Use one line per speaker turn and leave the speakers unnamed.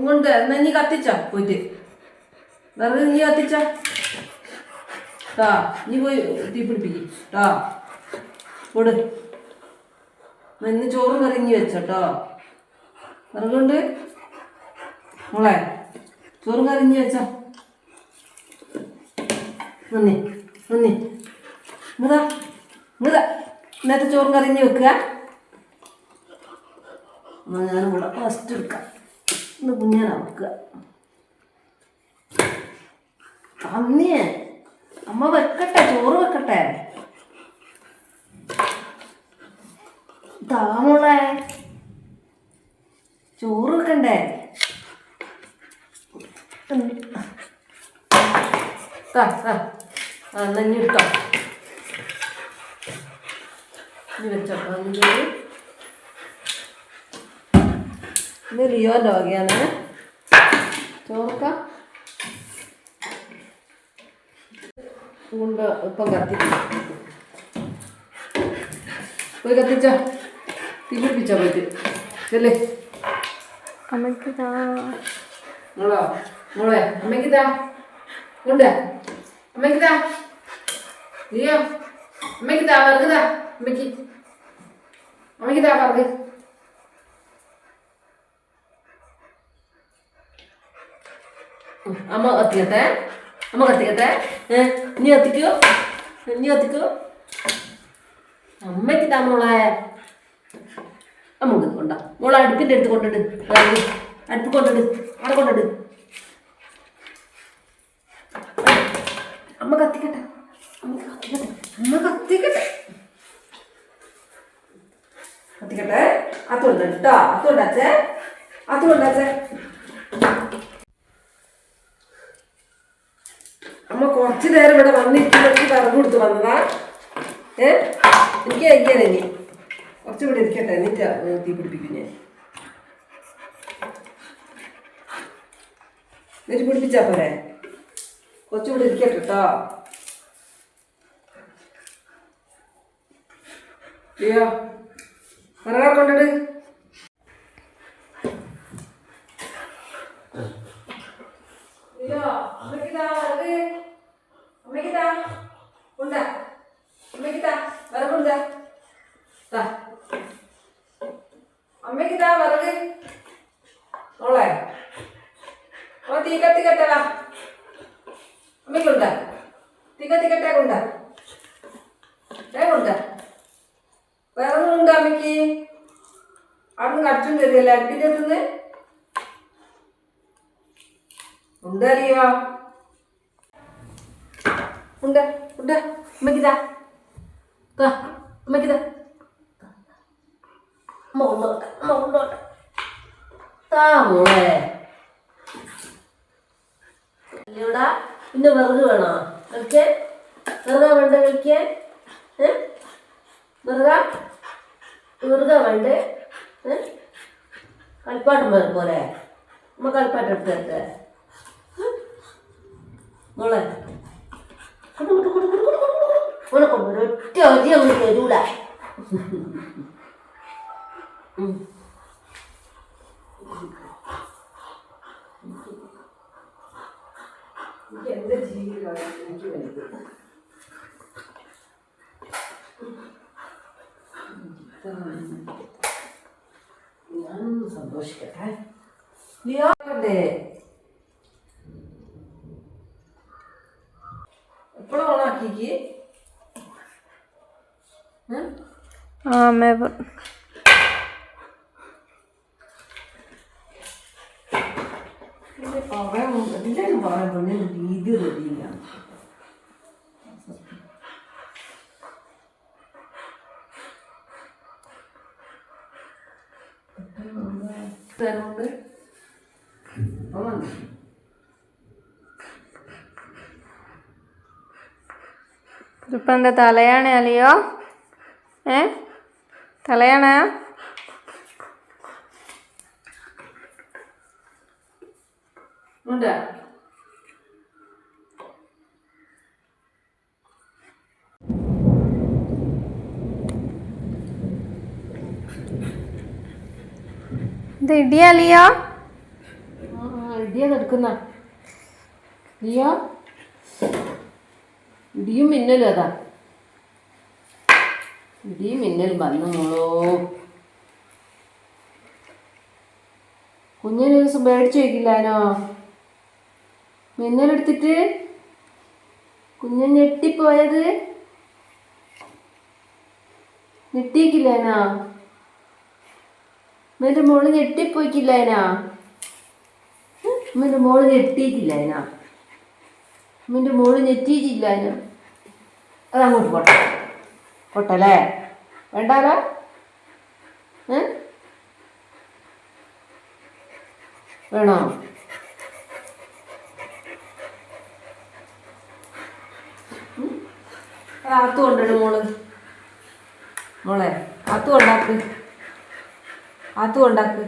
കൊണ്ട് എന്നാ നീ കത്തിച്ചാ പോയിട്ട് വെറുതെ നീ കത്തിച്ചാ ട്ടാ നീ പോയി തീ പിടിപ്പിക്കും ട്ടാ കൊടു ഇന്ന് ചോറും കറിഞ്ഞ് വെച്ചോട്ടോ വിറകുണ്ട് മോളെ ചോറും കറിഞ്ഞ് വെച്ചോ നന്ദി നന്ദി ഇങ്ങതാ ഇങ്ങതാ ഇന്നത്തെ ചോറും കറിഞ്ഞ് വെക്കുക ഞാൻ കൂടെ ഫസ്റ്റ് എടുക്കാം ഇന്ന് കുഞ്ഞാനാ വെക്കുക അന്നേ അമ്മ വെക്കട്ടെ ചോറ് വെക്കട്ടെ താമോളെ ചോറ് വെക്കണ്ടേ നഞ്ഞി ഇട്ടോ ഇനി വെച്ചോട്ടോ ഇത് ലിയോൻ്റെ വകയാണ് ചോറക്ക കൊണ്ട് ഇപ്പം കത്തിച്ച പോയി കത്തിച്ച തീ പിടിപ്പിച്ചാ പോയിട്ട് ചെല്ലേ
അമ്മയ്ക്ക്
മോളോ മോളെ അമ്മയ്ക്ക് താ ഉണ്ട് അമ്മയ്ക്ക് താ നീയോ അമ്മയ്ക്ക് താ വറുക്ക് താ അമ്മയ്ക്ക് താ വറുക്ക് അമ്മ കത്തിക്കട്ടെ അമ്മ കത്തിക്കട്ടെ നീ കത്തിക്കോ നീ കത്തിക്കോ അമ്മയ്ക്ക് താ മോളെ അമ്മ കൊണ്ടാ മോളെ അടുപ്പിൻ്റെ അടുത്ത് കൊണ്ടിട്ട് അടുപ്പ് കൊണ്ടിട്ട് അവിടെ കൊണ്ടിട്ട് അമ്മ കത്തിക്കട്ടെ അമ്മ കത്തിക്കട്ടെ കത്തിക്കട്ടെ അതുകൊണ്ട് കേട്ടോ അതുകൊണ്ടാച്ചേ അതുകൊണ്ടാച്ചേ അമ്മ കുറച്ച് നേരം ഇവിടെ വന്നിരിക്കുന്നവർക്ക് വിറക് കൊടുത്ത് വന്നതാ എനിക്ക് കഴിക്കാനേ ഇനി കുറച്ച് ഇവിടെ ഇരിക്കട്ടെ എന്നിട്ട് തീ പിടിപ്പിക്കും ഞാൻ എന്നിട്ട് പിടിപ്പിച്ചാ പോരെ കുറച്ചുകൂടി ഇരിക്കട്ടെ കേട്ടോ അയ്യോ വിറകാ കൊണ്ടിട്ട് അയ്യോ അമ്മയ്ക്കിതാ വിറക് അമ്മയ്ക്കിതാ ഉണ്ടാ അമ്മയ്ക്കിതാ വിറകുണ്ടാ അമ്മയ്ക്കിതാ വിറക് മോളെ ഓ തീ കത്തിക്കട്ടവാ അമ്മയ്ക്കുണ്ടാ തീ കത്തിക്കട്ടെ കൊണ്ടാ വേഗമുണ്ടാ വിറകുണ്ട് അമ്മയ്ക്ക് അവിടെ നിന്ന് കടിച്ചും തരികയല്ലേ അടുപ്പിൻ്റെ അടുത്തുനിന്ന് ഉണ്ടറിയോ ഉണ്ട് ഉണ്ട് അമ്മയ്ക്കിതാ അമ്മയ്ക്കിതാ അമ്മ കൊണ്ടോട്ടെ അമ്മ കൊണ്ടോട്ടെ താ മോളെ അല്ലയോടാ പിന്നെ വിറക് വേണോ കഴിക്കാൻ വിറകാ വേണ്ട കഴിക്കാൻ വിറകാ വേണ്ടേ കളിപ്പാട്ടം പോരെ അമ്മ കളിപ്പാട്ടം എടുത്ത് തരട്ടെ മോളെ മോളെ കൊണ്ട് ഒറ്റ അരി അങ്ങ് തരൂല എന്റെ ജീവിതമാണ് എനിക്ക് വലുത് ഞാനൊന്ന് സന്തോഷിക്കട്ടെ ലിയോണ്ടേ എപ്പോഴും ഓണാക്കിക്ക്
അമ്മ
എല്ലാവരും പറയാൻ പെണ്ണിന് രീതി റെഡിയില്ല
ഇതിപ്പോൾ എന്താ തലയാണ അല്ലയോ തലയാണ
ഉണ്ട്
ഇത് ഇടിയാ അല്ലയോ
ഇടിയാ നടക്കുന്ന ഇടിയോ ഇടിയും മിന്നലും അതാ ഇടിയും മിന്നലും വന്നു മോളോ. കുഞ്ഞിന് ദിവസം മേടിച്ചു വയ്ക്കില്ലാനോ മിന്നലെടുത്തിട്ട് കുഞ്ഞ് ഞെട്ടിപ്പോയത് ഞെട്ടിക്കില്ലേനാ അമ്മേൻ്റെ മോള് ഞെട്ടിപ്പോയിക്കില്ലേനാ അമ്മേൻ്റെ മോള് ഞെട്ടിയിട്ടില്ലേനാ അമ്മേൻ്റെ മോള് ഞെട്ടിയിട്ടില്ലേനാ അതങ്ങോട്ട് പോട്ടെ പൊട്ടല്ലേ വേണ്ടാലോ വേണോ ആത്തു കൊണ്ടിട് മോളെ ആത്തു കൊണ്ടാക്ക്